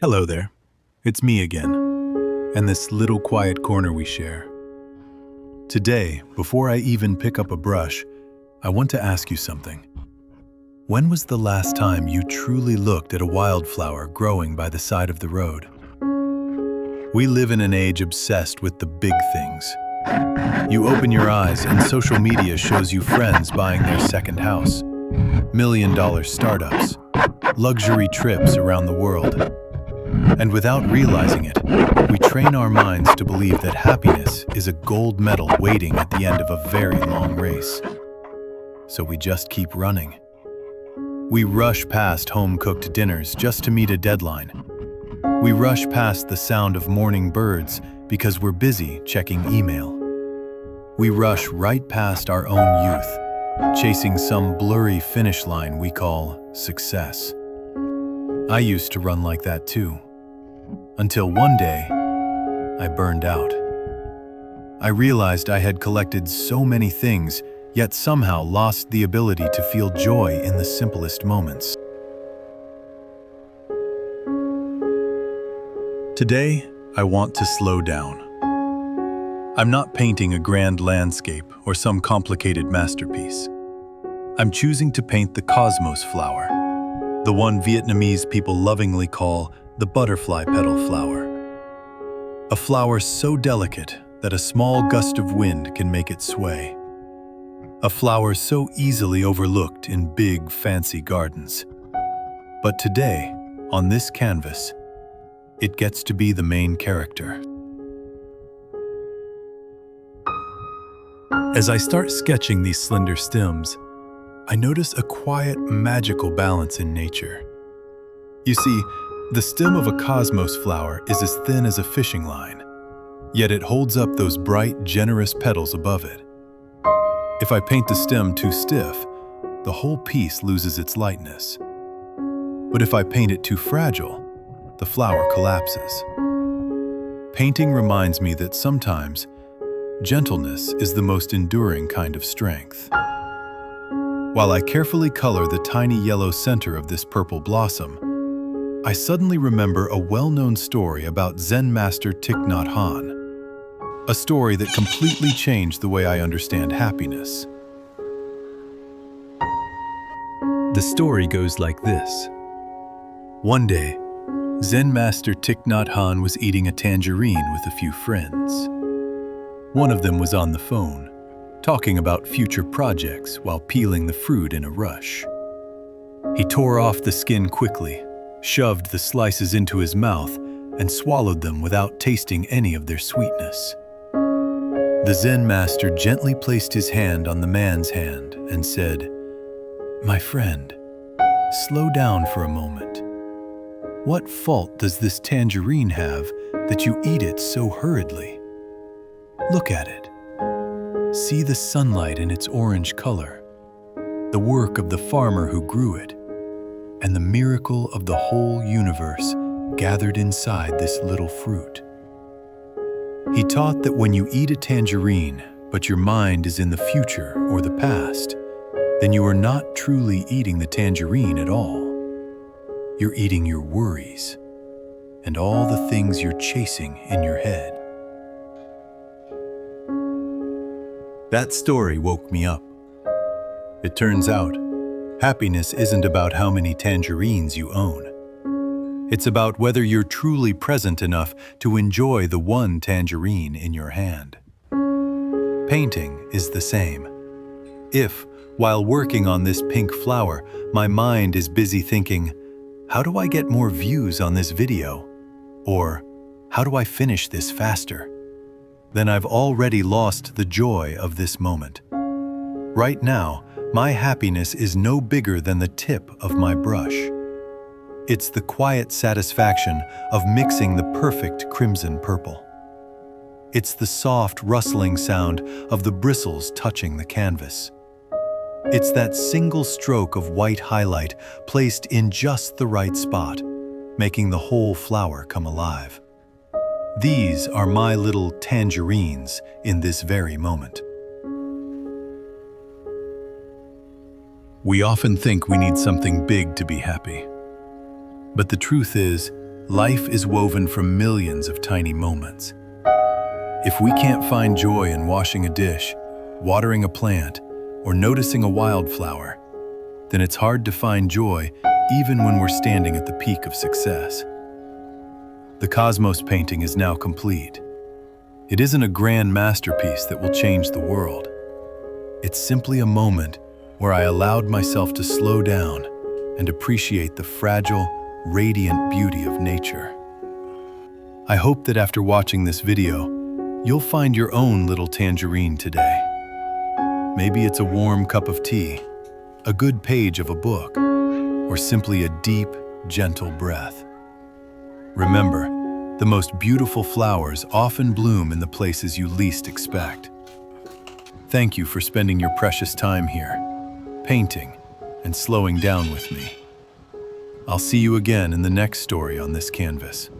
Hello there. It's me again, and this little quiet corner we share. Today, before I even pick up a brush, I want to ask you something. When was the last time you truly looked at a wildflower growing by the side of the road? We live in an age obsessed with the big things. You open your eyes and social media shows you friends buying their second house, million-dollar startups, luxury trips around the world. And without realizing it, we train our minds to believe that happiness is a gold medal waiting at the end of a very long race. So we just keep running. We rush past home-cooked dinners just to meet a deadline. We rush past the sound of morning birds because we're busy checking email. We rush right past our own youth, chasing some blurry finish line we call success. I used to run like that too. Until one day, I burned out. I realized I had collected so many things, yet somehow lost the ability to feel joy in the simplest moments. Today, I want to slow down. I'm not painting a grand landscape or some complicated masterpiece. I'm choosing to paint the cosmos flower, the one Vietnamese people lovingly call the butterfly petal flower. A flower so delicate that a small gust of wind can make it sway. A flower so easily overlooked in big, fancy gardens. But today, on this canvas, it gets to be the main character. As I start sketching these slender stems, I notice a quiet, magical balance in nature. You see, the stem of a cosmos flower is as thin as a fishing line, yet it holds up those bright, generous petals above it. If I paint the stem too stiff, the whole piece loses its lightness. But if I paint it too fragile, the flower collapses. Painting reminds me that sometimes gentleness is the most enduring kind of strength. While I carefully color the tiny yellow center of this purple blossom, I suddenly remember a well-known story about Zen master Thich Nhat, a story that completely changed the way I understand happiness. The story goes like this. One day, Zen master Thich Nhat was eating a tangerine with a few friends. One of them was on the phone, talking about future projects while peeling the fruit in a rush. He tore off the skin quickly, shoved the slices into his mouth, and swallowed them without tasting any of their sweetness. The Zen master gently placed his hand on the man's hand and said, "My friend, slow down for a moment. What fault does this tangerine have that you eat it so hurriedly? Look at it. See the sunlight in its orange color, the work of the farmer who grew it, and the miracle of the whole universe gathered inside this little fruit." He taught that when you eat a tangerine, but your mind is in the future or the past, then you are not truly eating the tangerine at all. You're eating your worries and all the things you're chasing in your head. That story woke me up. It turns out, happiness isn't about how many tangerines you own. It's about whether you're truly present enough to enjoy the one tangerine in your hand. Painting is the same. If, while working on this pink flower, my mind is busy thinking, how do I get more views on this video? Or, how do I finish this faster? Then I've already lost the joy of this moment. Right now, my happiness is no bigger than the tip of my brush. It's the quiet satisfaction of mixing the perfect crimson purple. It's the soft rustling sound of the bristles touching the canvas. It's that single stroke of white highlight placed in just the right spot, making the whole flower come alive. These are my little tangerines in this very moment. We often think we need something big to be happy. But the truth is, Life is woven from millions of tiny moments. If we can't find joy in washing a dish, watering a plant, or noticing a wildflower, then it's hard to find joy even when we're standing at the peak of success. The Cosmos painting is now complete. It isn't a grand masterpiece that will change the world. It's simply a moment where I allowed myself to slow down and appreciate the fragile, radiant beauty of nature. I hope that after watching this video, you'll find your own little tangerine today. Maybe it's a warm cup of tea, a good page of a book, or simply a deep, gentle breath. Remember, the most beautiful flowers often bloom in the places you least expect. Thank you for spending your precious time here, painting and slowing down with me. I'll see you again in the next story on this canvas.